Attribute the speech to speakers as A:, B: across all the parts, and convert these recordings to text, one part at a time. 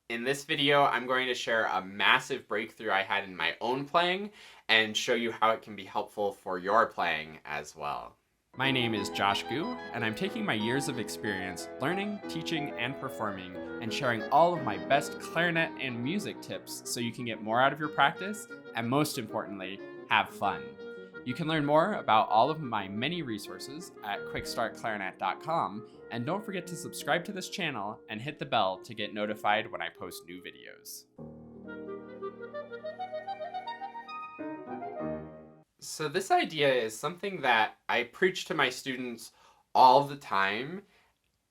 A: In this video, I'm going to share a massive breakthrough I had in my own playing and show you how it can be helpful for your playing as well. My name is Josh Gu, and I'm taking my years of experience learning, teaching, and performing, and sharing all of my best clarinet and music tips so you can get more out of your practice, and most importantly, have fun. You can learn more about all of my many resources at QuickStartClarinet.com, and don't forget to subscribe to this channel and hit the bell to get notified when I post new videos. So this idea is something that I preach to my students all the time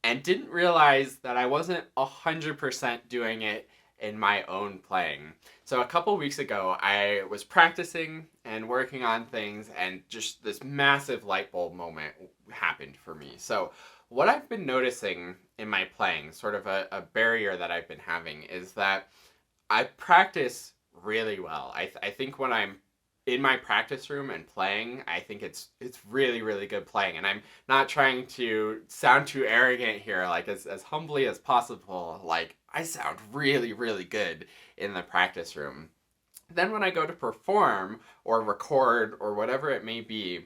A: and didn't realize that I wasn't 100% doing it in my own playing. So a couple weeks ago, I was practicing and working on things, and just this massive light bulb moment happened for me. So what I've been noticing in my playing, sort of a barrier that I've been having, is that I practice really well. I think when I'm in my practice room and playing, I think it's really, really good playing. And I'm not trying to sound too arrogant here, like as humbly as possible. Like, I sound really, really good in the practice room. Then when I go to perform or record or whatever it may be,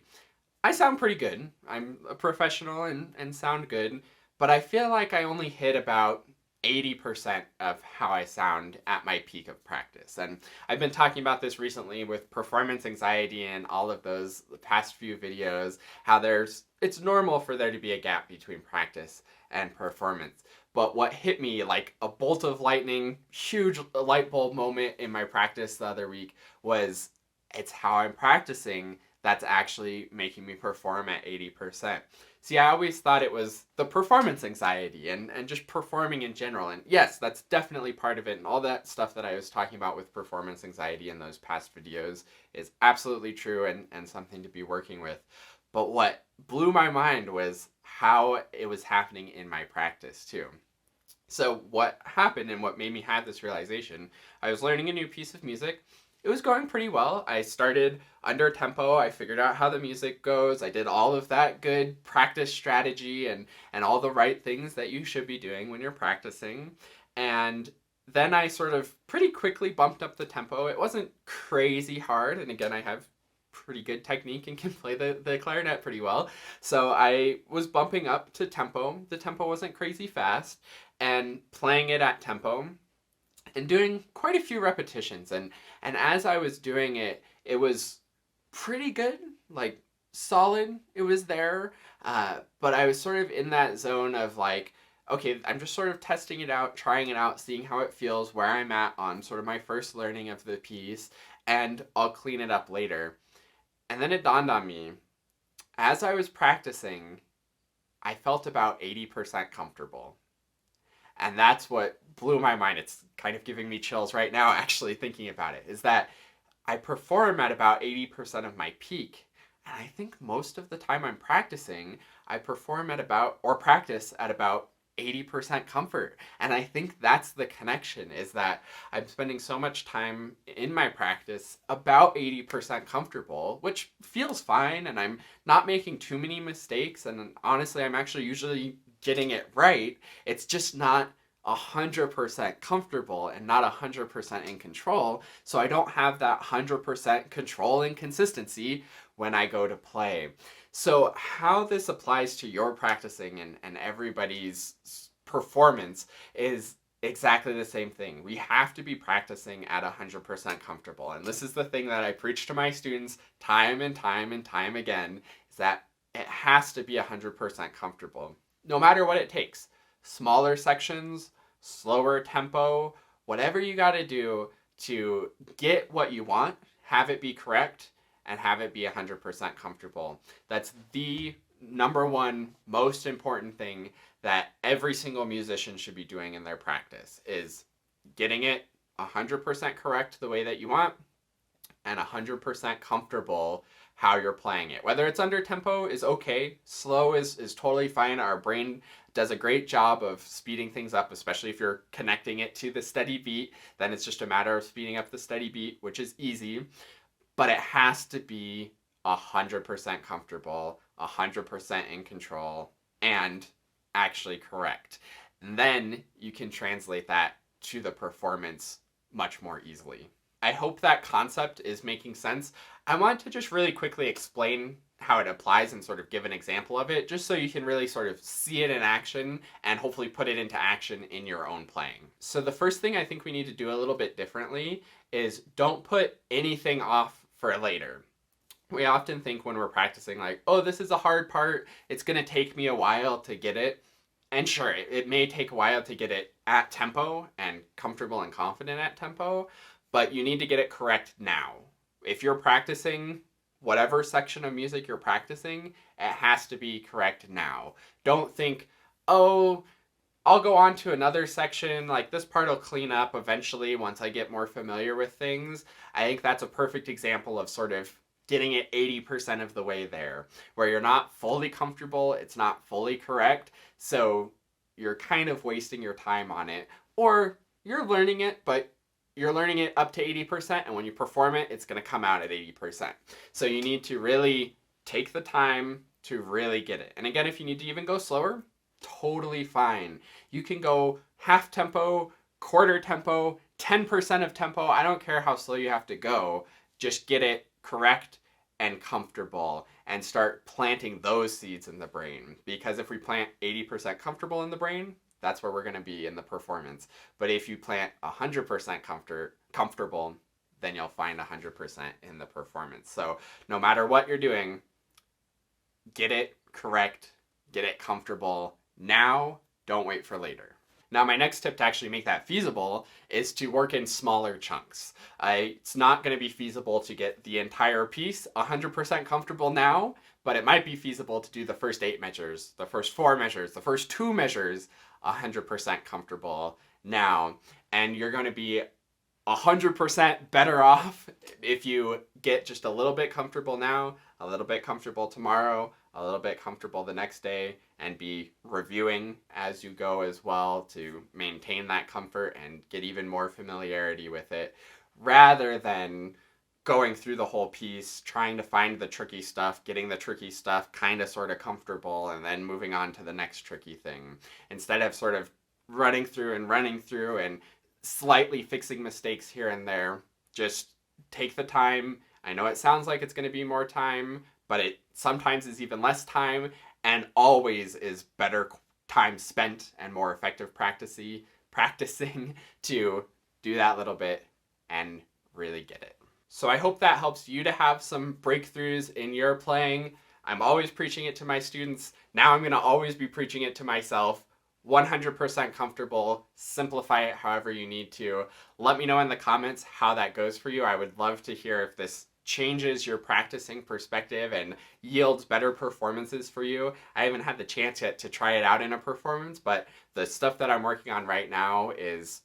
A: I sound pretty good. I'm a professional and sound good, but I feel like I only hit about 80% of how I sound at my peak of practice. And I've been talking about this recently with performance anxiety and all of those the past few videos, how it's normal for there to be a gap between practice and performance. But what hit me like a bolt of lightning, huge light bulb moment in my practice the other week was it's how I'm practicing that's actually making me perform at 80%. See, I always thought it was the performance anxiety and just performing in general. And yes, that's definitely part of it. And all that stuff that I was talking about with performance anxiety in those past videos is absolutely true and something to be working with. But what blew my mind was how it was happening in my practice too. So what happened and what made me have this realization, I was learning a new piece of music. It was going pretty well. I started under tempo. I figured out how the music goes. I did all of that good practice strategy and all the right things that you should be doing when you're practicing. And then I sort of pretty quickly bumped up the tempo. It wasn't crazy hard. And again, I have pretty good technique and can play the clarinet pretty well. So I was bumping up to tempo. The tempo wasn't crazy fast and playing it at tempo and doing quite a few repetitions. And as I was doing it, it was pretty good, like solid. It was there, but I was sort of in that zone of like, okay, I'm just sort of testing it out, trying it out, seeing how it feels, where I'm at on sort of my first learning of the piece, and I'll clean it up later. And then it dawned on me, as I was practicing, I felt about 80% comfortable. And that's what blew my mind. It's kind of giving me chills right now, actually, thinking about it, is that I perform at about 80% of my peak. And I think most of the time I'm practicing, I perform at about, or practice at about 80% comfort. And I think that's the connection, is that I'm spending so much time in my practice about 80% comfortable, which feels fine, and I'm not making too many mistakes, and honestly, I'm actually usually getting it right. It's just not 100% comfortable and not 100% in control. So I don't have that 100% control and consistency when I go to play. So how this applies to your practicing and everybody's performance is exactly the same thing. We have to be practicing at 100% comfortable. And this is the thing that I preach to my students time and time and time again, is that it has to be 100% comfortable, no matter what it takes. Smaller sections, slower tempo, whatever you got to do to get what you want, have it be correct, and have it be 100% comfortable. That's the number one most important thing that every single musician should be doing in their practice, is getting it 100% correct the way that you want and 100% comfortable how you're playing it. Whether it's under tempo is okay. Slow is totally fine. Our brain does a great job of speeding things up, especially if you're connecting it to the steady beat. Then it's just a matter of speeding up the steady beat, which is easy. But it has to be 100% comfortable, 100% in control, and actually correct. And then you can translate that to the performance much more easily. I hope that concept is making sense. I want to just really quickly explain how it applies and sort of give an example of it, just so you can really sort of see it in action and hopefully put it into action in your own playing. So the first thing I think we need to do a little bit differently is don't put anything off for later. We often think when we're practicing like, oh, this is a hard part, it's going to take me a while to get it. And sure, it may take a while to get it at tempo and comfortable and confident at tempo, but you need to get it correct now. If you're practicing whatever section of music you're practicing, it has to be correct now. Don't think, oh, I'll go on to another section, like this part will clean up eventually once I get more familiar with things. I think that's a perfect example of sort of getting it 80% of the way there, where you're not fully comfortable, it's not fully correct, so you're kind of wasting your time on it. Or you're learning it, but you're learning it up to 80%, and when you perform it, it's going to come out at 80%. So you need to really take the time to really get it. And again, if you need to even go slower, totally fine. You can go half tempo, quarter tempo, 10% of tempo. I don't care how slow you have to go. Just get it correct and comfortable and start planting those seeds in the brain. Because if we plant 80% comfortable in the brain, that's where we're going to be in the performance. But if you plant 100% comfortable, then you'll find 100% in the performance. So no matter what you're doing, get it correct, get it comfortable now, don't wait for later. Now, my next tip to actually make that feasible is to work in smaller chunks. It's not going to be feasible to get the entire piece 100% comfortable now, but it might be feasible to do the first 8 measures, the first 4 measures, the first 2 measures 100% comfortable now. And you're going to be 100% better off if you get just a little bit comfortable now, a little bit comfortable tomorrow, a little bit comfortable the next day, and be reviewing as you go as well to maintain that comfort and get even more familiarity with it, rather than going through the whole piece, trying to find the tricky stuff, getting the tricky stuff kind of sort of comfortable, and then moving on to the next tricky thing. Instead of sort of running through and slightly fixing mistakes here and there, just take the time. I know it sounds like it's going to be more time, but it sometimes is even less time, and always is better time spent and more effective practicing to do that little bit and really get it. So I hope that helps you to have some breakthroughs in your playing. I'm always preaching it to my students. Now I'm going to always be preaching it to myself. 100% comfortable. Simplify it however you need to. Let me know in the comments how that goes for you. I would love to hear if this changes your practicing perspective and yields better performances for you. I haven't had the chance yet to try it out in a performance, but the stuff that I'm working on right now is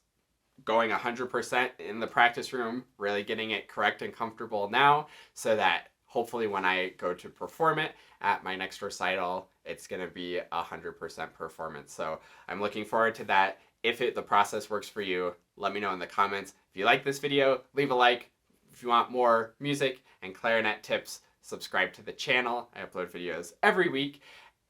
A: going 100% in the practice room, really getting it correct and comfortable now, so that hopefully when I go to perform it at my next recital, it's going to be 100% performance. So I'm looking forward to that. If the process works for you, let me know in the comments. If you like this video, leave a like. If you want more music and clarinet tips, subscribe to the channel. I upload videos every week.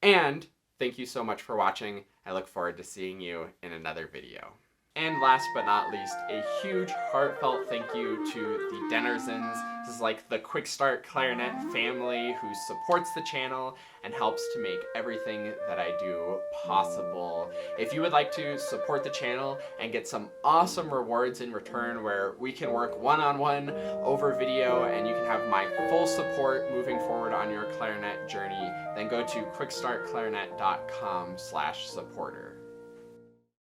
A: And thank you so much for watching. I look forward to seeing you in another video. And last but not least, a huge heartfelt thank you to the Dennersons. This is like the QuickStart Clarinet family who supports the channel and helps to make everything that I do possible. If you would like to support the channel and get some awesome rewards in return where we can work one-on-one over video and you can have my full support moving forward on your clarinet journey, then go to quickstartclarinet.com/supporter.